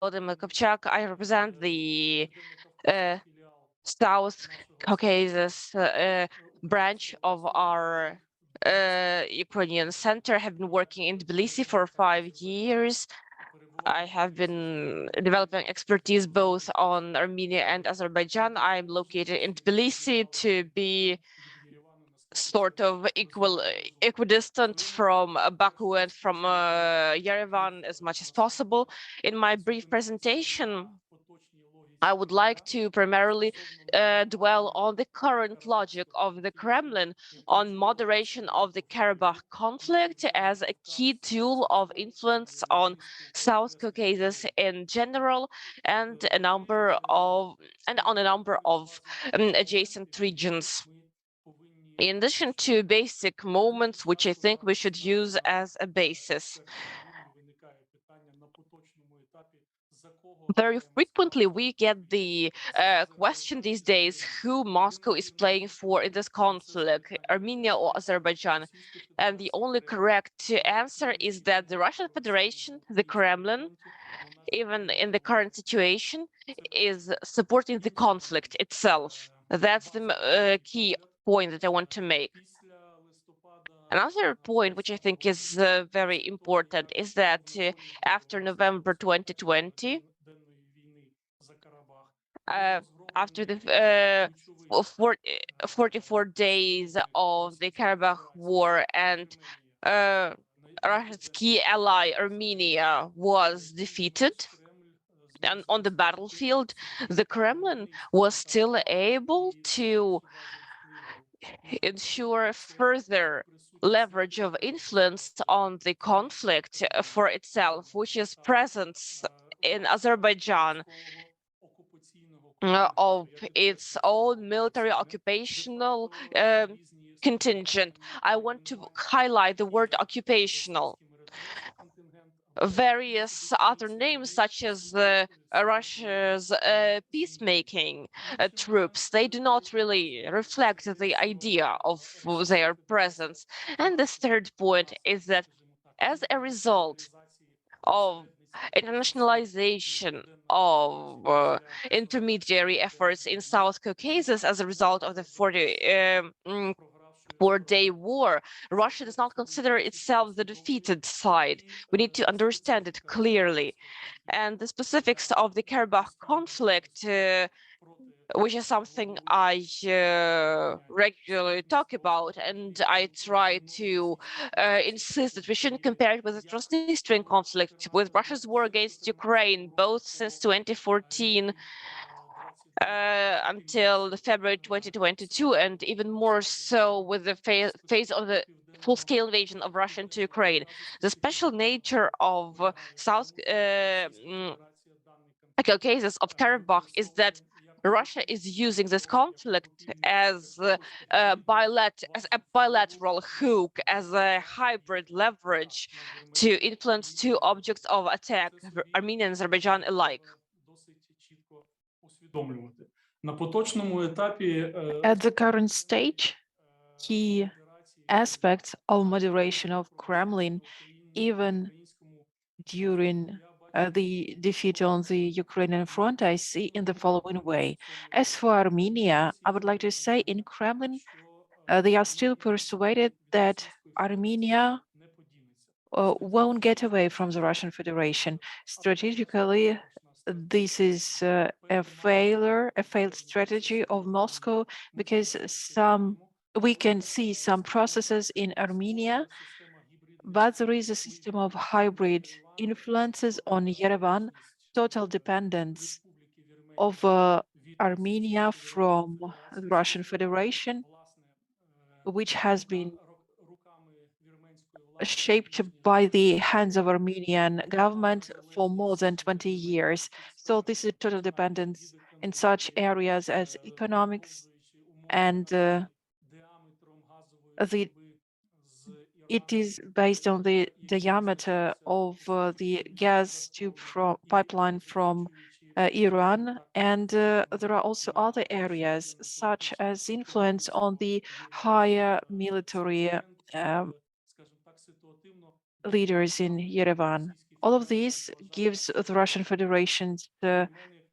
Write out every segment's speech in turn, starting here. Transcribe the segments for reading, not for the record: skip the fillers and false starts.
Vladimir Kopchak. I represent the South Caucasus branch of our Ukrainian center. Have been working in Tbilisi for 5 years. I have been developing expertise both on Armenia and Azerbaijan. I'm located in Tbilisi to be sort of equidistant from Baku and from Yerevan as much as possible. In my brief presentation, I would like to primarily dwell on the current logic of the Kremlin on moderation of the Karabakh conflict as a key tool of influence on South Caucasus in general and on a number of adjacent regions. In addition to basic moments, which I think we should use as a basis. Very frequently, we get the question these days who Moscow is playing for in this conflict, Armenia or Azerbaijan. And the only correct answer is that the Russian Federation, the Kremlin, even in the current situation, is supporting the conflict itself. That's the key point that I want to make. Another point, which I think is very important, is that after November 2020, after the 44 days of the Karabakh War and Russia's key ally Armenia was defeated, and on the battlefield, the Kremlin was still able to ensure further leverage of influence on the conflict for itself, which is presence in Azerbaijan of its own military occupational contingent. I want to highlight the word occupational. Various other names, such as Russia's peacemaking troops, they do not really reflect the idea of their presence. And the third point is that as a result of internationalization of intermediary efforts in South Caucasus as a result of the 4-day war, Russia does not consider itself the defeated side. We need to understand it clearly. And the specifics of the Karabakh conflict, which is something I regularly talk about, and I try to insist that we shouldn't compare it with the Transnistrian conflict, with Russia's war against Ukraine, both since 2014 until February 2022, and even more so with the phase of the full-scale invasion of Russia into Ukraine. The special nature of South Caucasus, of Karabakh, is that Russia is using this conflict as a bilateral hook, as a hybrid leverage to influence two objects of attack, Armenia and Azerbaijan alike. At the current stage, key aspects of moderation of Kremlin, even during the defeat on the Ukrainian front, I see in the following way. As for Armenia, I would like to say in Kremlin, they are still persuaded that Armenia won't get away from the Russian Federation. Strategically, this is a failed strategy of Moscow, because we can see some processes in Armenia, but there is a system of hybrid influences on Yerevan, total dependence of Armenia from the Russian Federation, which has been shaped by the hands of Armenian government for more than 20 years. So this is total dependence in such areas as economics, and it is based on the diameter of the gas tube pipeline from Iran, and there are also other areas such as influence on the higher military leaders in Yerevan. All of this gives the Russian Federation the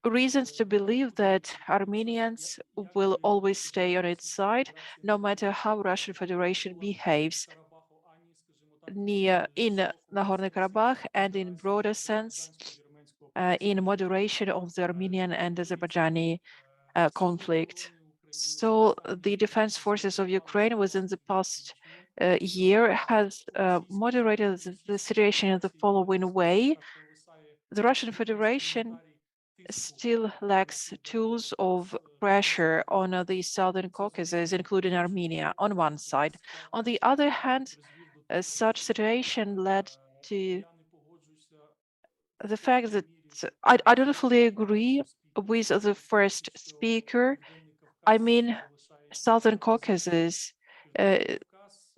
reasons to believe that Armenians will always stay on its side, no matter how Russian Federation behaves near in Nagorno-Karabakh and in broader sense in moderation of the Armenian and Azerbaijani conflict. So the defense forces of Ukraine within the past year has moderated the situation in the following way. The Russian Federation still lacks tools of pressure on the Southern Caucasus, including Armenia, on one side. On the other hand, such situation led to the fact that I don't fully agree with the first speaker. I mean, Southern Caucasus uh,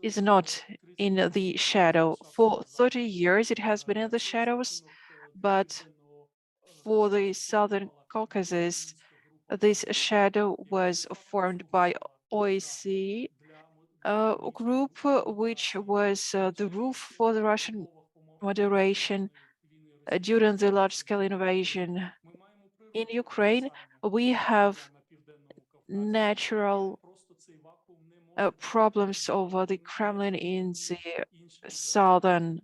is not in the shadow. For 30 years, it has been in the shadows, but for the Southern Caucasus, this shadow was formed by OIC group, which was the roof for the Russian moderation during the large-scale invasion in Ukraine. We have natural problems over the Kremlin in the southern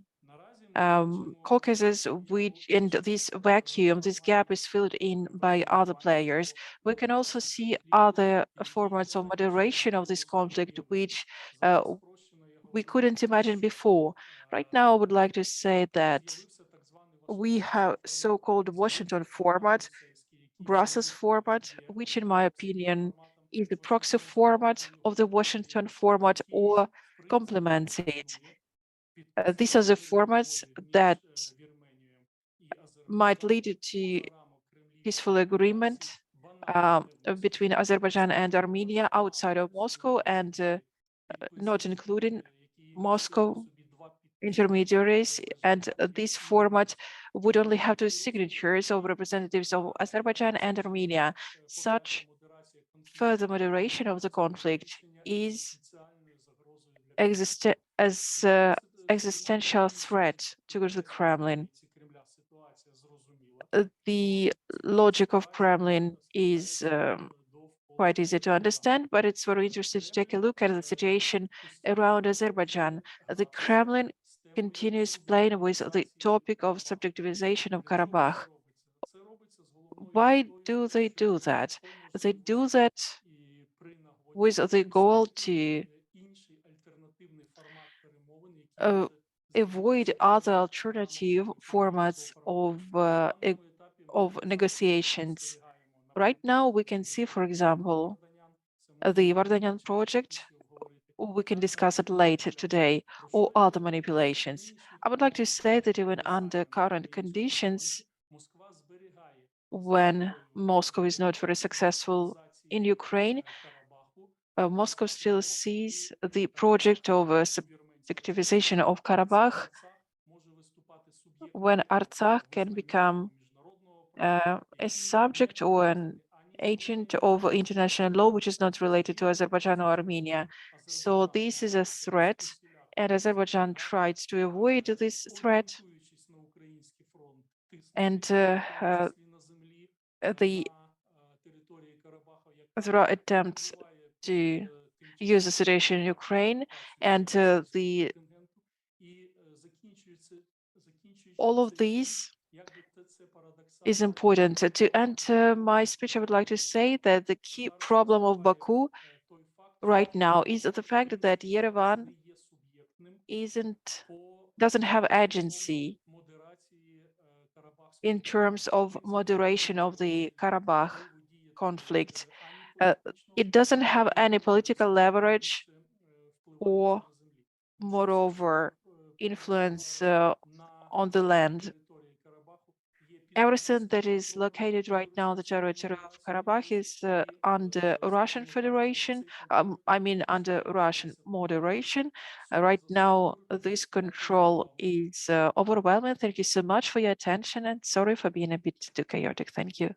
Caucasus, which and this vacuum, this gap is filled in by other players. We can also see other formats of moderation of this conflict, which we couldn't imagine before. Right now, I would like to say that we have so-called Washington format, Brussels format, which in my opinion is the proxy format of the Washington format or complements it. These are the formats that might lead to peaceful agreement between Azerbaijan and Armenia outside of Moscow and not including Moscow intermediaries. And this format would only have two signatures of representatives of Azerbaijan and Armenia. Such further moderation of the conflict is existential threat to the Kremlin. The logic of Kremlin is quite easy to understand, but it's very interesting to take a look at the situation around Azerbaijan. The Kremlin continues playing with the topic of subjectivization of Karabakh. Why do they do that? They do that with the goal to uh, avoid other alternative formats of negotiations. Right now, we can see, for example, the Vardanyan project. We can discuss it later today, or other manipulations. I would like to say that even under current conditions, when Moscow is not very successful in Ukraine, Moscow still sees the project of subjectivization of Karabakh when Artsakh can become a subject or an agent of international law, which is not related to Azerbaijan or Armenia. So this is a threat, and Azerbaijan tries to avoid this threat. And the there are attempts to use the situation in Ukraine, and the all of these is important. To end my speech, I would like to say that the key problem of Baku right now is the fact that Yerevan doesn't have agency in terms of moderation of the Karabakh conflict. It doesn't have any political leverage or, moreover, influence on the land. Everything that is located right now on the territory of Karabakh is under Russian Federation, I mean under Russian moderation. Right now, this control is overwhelming. Thank you so much for your attention, and sorry for being a bit too chaotic. Thank you.